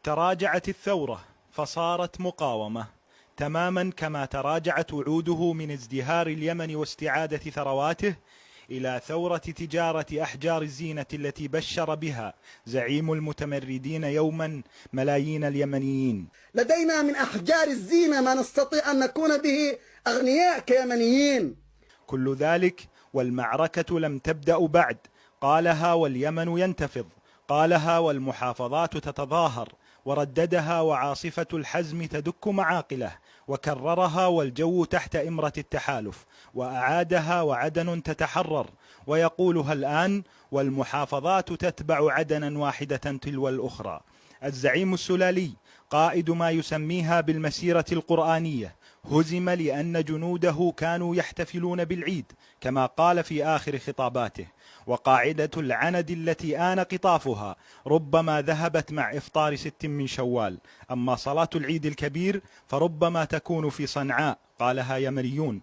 تراجعت الثورة فصارت مقاومة، تماما كما تراجعت وعوده من ازدهار اليمن واستعادة ثرواته إلى ثورة تجارة أحجار الزينة التي بشر بها زعيم المتمردين يوما ملايين اليمنيين. لدينا من أحجار الزينة ما نستطيع أن نكون به أغنياء كيمنيين. كل ذلك والمعركة لم تبدأ بعد، قالها واليمن ينتفض، قالها والمحافظات تتظاهر، ورددها وعاصفة الحزم تدك معاقله، وكررها والجو تحت إمرة التحالف، وأعادها وعدن تتحرر، ويقولها الآن والمحافظات تتبع عدنا واحدة تلو الأخرى. الزعيم السلالي قائد ما يسميها بالمسيرة القرآنية هزم لأن جنوده كانوا يحتفلون بالعيد كما قال في آخر خطاباته، وقاعدة العند التي آن قطافها ربما ذهبت مع إفطار 6 من شوال، أما صلاة العيد الكبير فربما تكون في صنعاء، قالها يمنيون.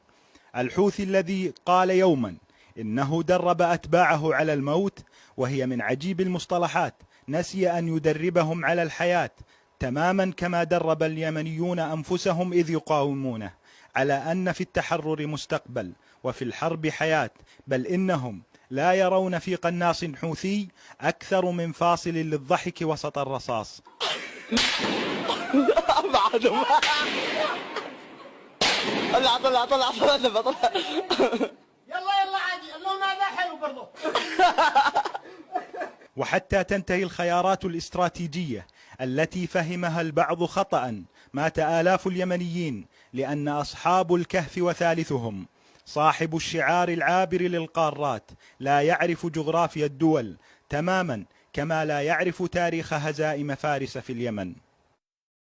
الحوثي الذي قال يوما إنه درب أتباعه على الموت، وهي من عجيب المصطلحات، نسي أن يدربهم على الحياة، تماما كما درب اليمنيون أنفسهم إذ يقاومونه على أن في التحرر مستقبل وفي الحرب حياة، بل إنهم لا يرون في قناص حوثي أكثر من فاصل للضحك وسط الرصاص. طلع يلا عادي، اللون هذا حلو برضه. وحتى تنتهي الخيارات الاستراتيجية التي فهمها البعض خطأ، مات آلاف اليمنيين لأن أصحاب الكهف وثالثهم صاحب الشعار العابر للقارات لا يعرف جغرافيا الدول، تماما كما لا يعرف تاريخ هزائم فارس في اليمن.